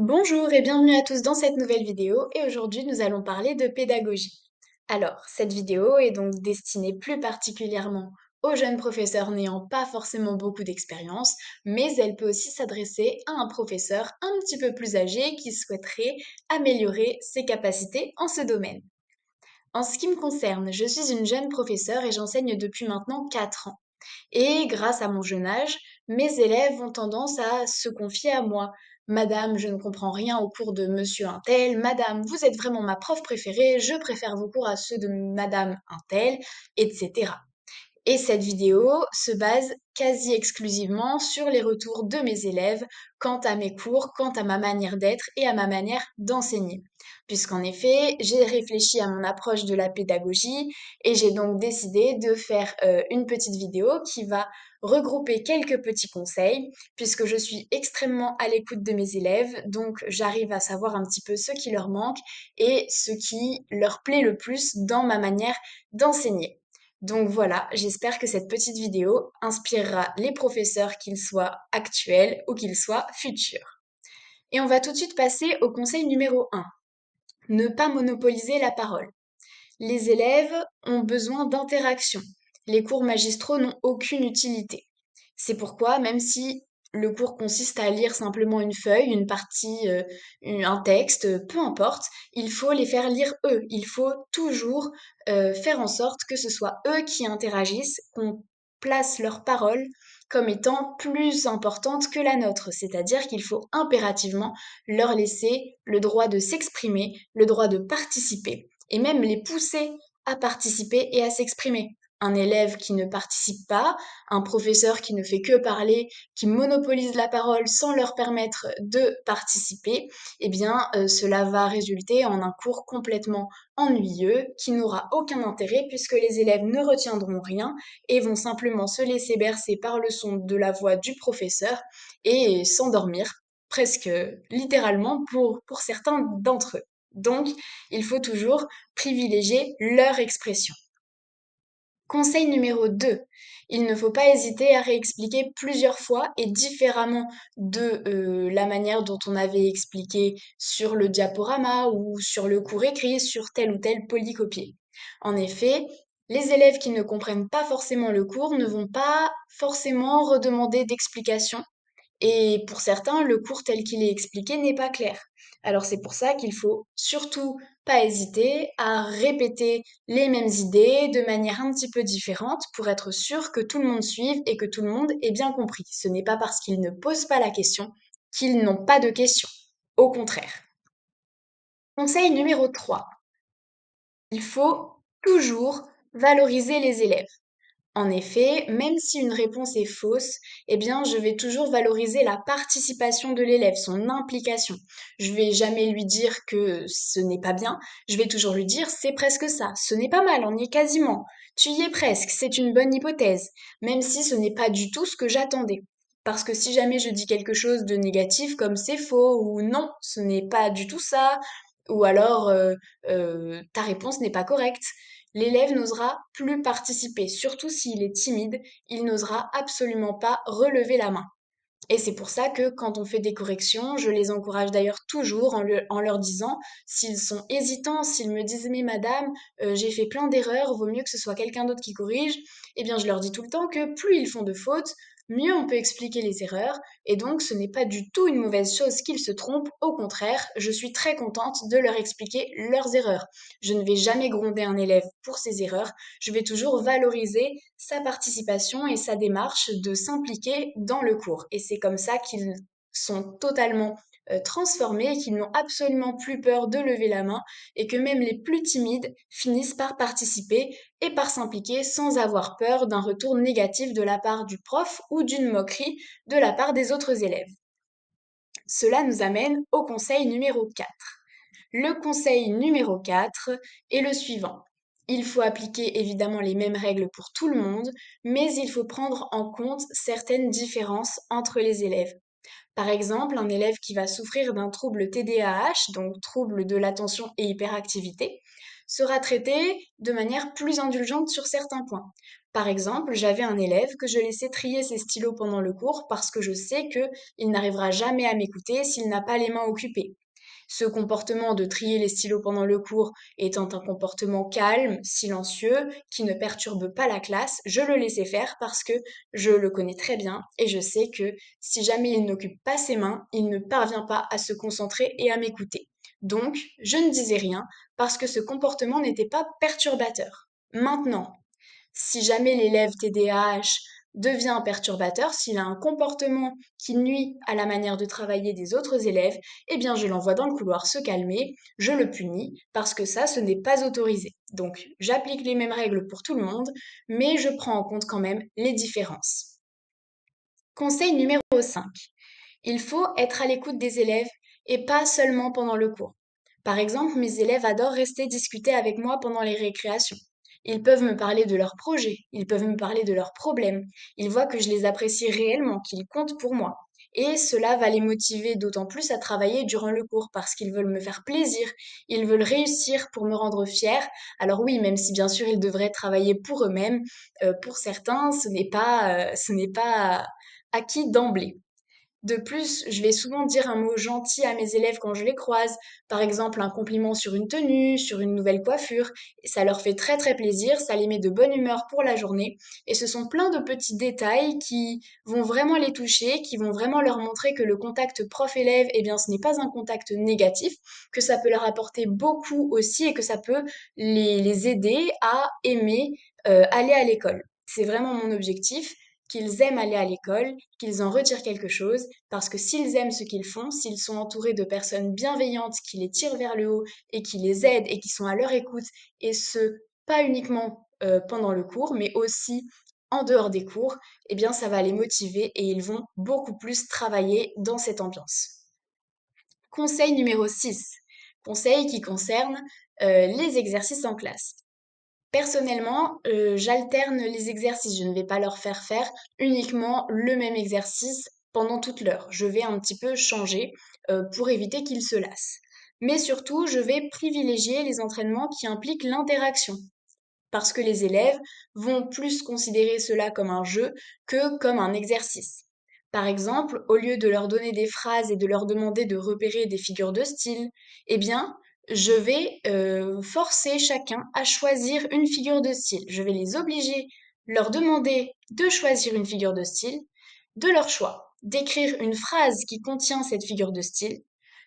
Bonjour et bienvenue à tous dans cette nouvelle vidéo et aujourd'hui nous allons parler de pédagogie. Alors, cette vidéo est donc destinée plus particulièrement aux jeunes professeurs n'ayant pas forcément beaucoup d'expérience, mais elle peut aussi s'adresser à un professeur un petit peu plus âgé qui souhaiterait améliorer ses capacités en ce domaine. En ce qui me concerne, je suis une jeune professeure et j'enseigne depuis maintenant 4 ans. Et grâce à mon jeune âge, mes élèves ont tendance à se confier à moi. Madame, je ne comprends rien au cours de monsieur untel. Madame, vous êtes vraiment ma prof préférée. Je préfère vos cours à ceux de madame untel, etc. Et cette vidéo se base quasi exclusivement sur les retours de mes élèves quant à mes cours, quant à ma manière d'être et à ma manière d'enseigner. Puisqu'en effet, j'ai réfléchi à mon approche de la pédagogie et j'ai donc décidé de faire une petite vidéo qui va regrouper quelques petits conseils, puisque je suis extrêmement à l'écoute de mes élèves, donc j'arrive à savoir un petit peu ce qui leur manque et ce qui leur plaît le plus dans ma manière d'enseigner. Donc voilà, j'espère que cette petite vidéo inspirera les professeurs, qu'ils soient actuels ou qu'ils soient futurs. Et on va tout de suite passer au conseil numéro 1. Ne pas monopoliser la parole. Les élèves ont besoin d'interaction. Les cours magistraux n'ont aucune utilité. C'est pourquoi, même si le cours consiste à lire simplement une feuille, une partie, un texte, peu importe, il faut les faire lire eux. Il faut toujours faire en sorte que ce soit eux qui interagissent, qu'on place leur parole comme étant plus importante que la nôtre. C'est-à-dire qu'il faut impérativement leur laisser le droit de s'exprimer, le droit de participer et même les pousser à participer et à s'exprimer. Un élève qui ne participe pas, un professeur qui ne fait que parler, qui monopolise la parole sans leur permettre de participer, eh bien cela va résulter en un cours complètement ennuyeux qui n'aura aucun intérêt puisque les élèves ne retiendront rien et vont simplement se laisser bercer par le son de la voix du professeur et s'endormir presque littéralement pour certains d'entre eux. Donc, il faut toujours privilégier leur expression. Conseil numéro 2. Il ne faut pas hésiter à réexpliquer plusieurs fois et différemment de la manière dont on avait expliqué sur le diaporama ou sur le cours écrit, sur tel ou tel polycopier. En effet, les élèves qui ne comprennent pas forcément le cours ne vont pas forcément redemander d'explications et pour certains, le cours tel qu'il est expliqué n'est pas clair. Alors c'est pour ça qu'il faut surtout pas hésiter à répéter les mêmes idées de manière un petit peu différente pour être sûr que tout le monde suive et que tout le monde ait bien compris. Ce n'est pas parce qu'ils ne posent pas la question qu'ils n'ont pas de question. Au contraire. Conseil numéro 3. Il faut toujours valoriser les élèves. En effet, même si une réponse est fausse, eh bien, je vais toujours valoriser la participation de l'élève, son implication. Je vais jamais lui dire que ce n'est pas bien, je vais toujours lui dire c'est presque ça, ce n'est pas mal, on y est quasiment, tu y es presque, c'est une bonne hypothèse, même si ce n'est pas du tout ce que j'attendais. Parce que si jamais je dis quelque chose de négatif comme c'est faux ou non, ce n'est pas du tout ça, ou alors ta réponse n'est pas correcte, l'élève n'osera plus participer, surtout s'il est timide, il n'osera absolument pas relever la main. Et c'est pour ça que quand on fait des corrections, je les encourage d'ailleurs toujours en leur disant, s'ils sont hésitants, s'ils me disent mais madame, j'ai fait plein d'erreurs, vaut mieux que ce soit quelqu'un d'autre qui corrige, eh bien je leur dis tout le temps que plus ils font de fautes, mieux on peut expliquer les erreurs, et donc ce n'est pas du tout une mauvaise chose qu'ils se trompent, au contraire, je suis très contente de leur expliquer leurs erreurs. Je ne vais jamais gronder un élève pour ses erreurs, je vais toujours valoriser sa participation et sa démarche de s'impliquer dans le cours. Et c'est comme ça qu'ils sont totalement transformés, qu'ils n'ont absolument plus peur de lever la main et que même les plus timides finissent par participer et par s'impliquer sans avoir peur d'un retour négatif de la part du prof ou d'une moquerie de la part des autres élèves. Cela nous amène au conseil numéro 4. Le conseil numéro 4 est le suivant. Il faut appliquer évidemment les mêmes règles pour tout le monde, mais il faut prendre en compte certaines différences entre les élèves. Par exemple, un élève qui va souffrir d'un trouble TDAH, donc trouble de l'attention et hyperactivité, sera traité de manière plus indulgente sur certains points. Par exemple, j'avais un élève que je laissais trier ses stylos pendant le cours parce que je sais qu'il n'arrivera jamais à m'écouter s'il n'a pas les mains occupées. Ce comportement de trier les stylos pendant le cours étant un comportement calme, silencieux, qui ne perturbe pas la classe, je le laissais faire parce que je le connais très bien et je sais que si jamais il n'occupe pas ses mains, il ne parvient pas à se concentrer et à m'écouter. Donc, je ne disais rien parce que ce comportement n'était pas perturbateur. Maintenant, si jamais l'élève TDAH devient un perturbateur, s'il a un comportement qui nuit à la manière de travailler des autres élèves, eh bien je l'envoie dans le couloir se calmer, je le punis, parce que ça, ce n'est pas autorisé. Donc j'applique les mêmes règles pour tout le monde, mais je prends en compte quand même les différences. Conseil numéro 5. Il faut être à l'écoute des élèves et pas seulement pendant le cours. Par exemple, mes élèves adorent rester discuter avec moi pendant les récréations. Ils peuvent me parler de leurs projets, ils peuvent me parler de leurs problèmes. Ils voient que je les apprécie réellement, qu'ils comptent pour moi. Et cela va les motiver d'autant plus à travailler durant le cours parce qu'ils veulent me faire plaisir, ils veulent réussir pour me rendre fière. Alors oui, même si bien sûr ils devraient travailler pour eux-mêmes, pour certains, ce n'est pas acquis d'emblée. De plus, je vais souvent dire un mot gentil à mes élèves quand je les croise, par exemple un compliment sur une tenue, sur une nouvelle coiffure, et ça leur fait très très plaisir, ça les met de bonne humeur pour la journée, et ce sont plein de petits détails qui vont vraiment les toucher, qui vont vraiment leur montrer que le contact prof-élève, eh bien ce n'est pas un contact négatif, que ça peut leur apporter beaucoup aussi et que ça peut les aider à aimer aller à l'école. C'est vraiment mon objectif, qu'ils aiment aller à l'école, qu'ils en retirent quelque chose, parce que s'ils aiment ce qu'ils font, s'ils sont entourés de personnes bienveillantes qui les tirent vers le haut et qui les aident et qui sont à leur écoute, et ce, pas uniquement pendant le cours, mais aussi en dehors des cours, eh bien ça va les motiver et ils vont beaucoup plus travailler dans cette ambiance. Conseil numéro 6. Conseil qui concerne les exercices en classe. Personnellement, j'alterne les exercices. Je ne vais pas leur faire faire uniquement le même exercice pendant toute l'heure. Je vais un petit peu changer, pour éviter qu'ils se lassent. Mais surtout, je vais privilégier les entraînements qui impliquent l'interaction, parce que les élèves vont plus considérer cela comme un jeu que comme un exercice. Par exemple, au lieu de leur donner des phrases et de leur demander de repérer des figures de style, eh bien, je vais forcer chacun à choisir une figure de style. Je vais les obliger, leur demander de choisir une figure de style, de leur choix, d'écrire une phrase qui contient cette figure de style,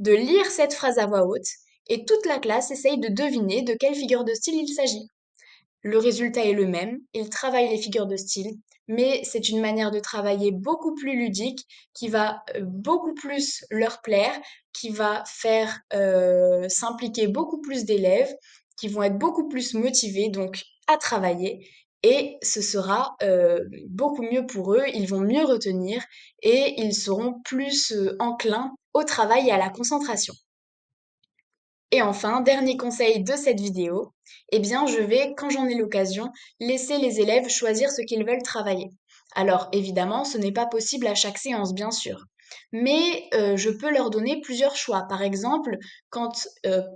de lire cette phrase à voix haute, et toute la classe essaye de deviner de quelle figure de style il s'agit. Le résultat est le même, ils travaillent les figures de style, mais c'est une manière de travailler beaucoup plus ludique, qui va beaucoup plus leur plaire, qui va faire s'impliquer beaucoup plus d'élèves, qui vont être beaucoup plus motivés donc à travailler, et ce sera beaucoup mieux pour eux, ils vont mieux retenir et ils seront plus enclins au travail et à la concentration. Et enfin, dernier conseil de cette vidéo, eh bien, je vais, quand j'en ai l'occasion, laisser les élèves choisir ce qu'ils veulent travailler. Alors, évidemment, ce n'est pas possible à chaque séance, bien sûr. Mais je peux leur donner plusieurs choix. Par exemple, quand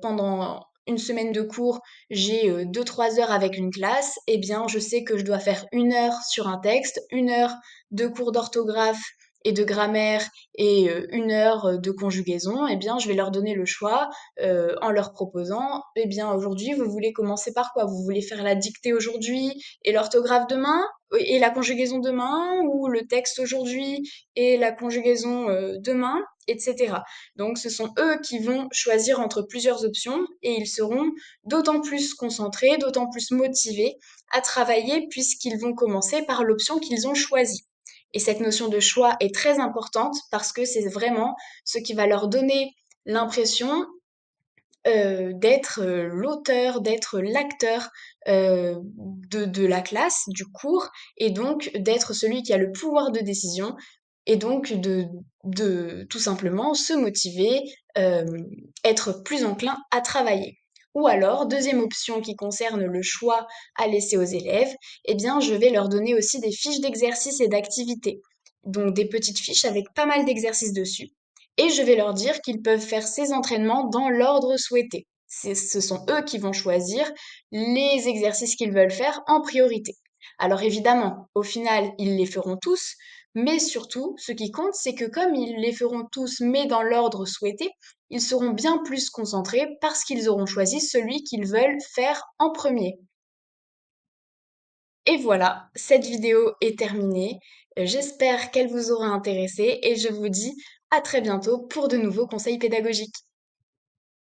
pendant une semaine de cours, j'ai 2-3 heures avec une classe, eh bien, je sais que je dois faire 1 heure sur un texte, 1 heure de cours d'orthographe et de grammaire et 1 heure de conjugaison, eh bien, je vais leur donner le choix en leur proposant, eh bien, aujourd'hui, vous voulez commencer par quoi? Vous voulez faire la dictée aujourd'hui et l'orthographe demain et la conjugaison demain, ou le texte aujourd'hui et la conjugaison demain, etc. Donc, ce sont eux qui vont choisir entre plusieurs options et ils seront d'autant plus concentrés, d'autant plus motivés à travailler puisqu'ils vont commencer par l'option qu'ils ont choisie. Et cette notion de choix est très importante parce que c'est vraiment ce qui va leur donner l'impression d'être l'auteur, d'être l'acteur de la classe, du cours, et donc d'être celui qui a le pouvoir de décision, et donc de tout simplement se motiver, être plus enclin à travailler. Ou alors, deuxième option qui concerne le choix à laisser aux élèves, eh bien, je vais leur donner aussi des fiches d'exercices et d'activités. Donc des petites fiches avec pas mal d'exercices dessus, et je vais leur dire qu'ils peuvent faire ces entraînements dans l'ordre souhaité. Ce sont eux qui vont choisir les exercices qu'ils veulent faire en priorité. Alors évidemment, au final, ils les feront tous, mais surtout, ce qui compte, c'est que comme ils les feront tous, mais dans l'ordre souhaité, ils seront bien plus concentrés parce qu'ils auront choisi celui qu'ils veulent faire en premier. Et voilà, cette vidéo est terminée. J'espère qu'elle vous aura intéressé et je vous dis à très bientôt pour de nouveaux conseils pédagogiques.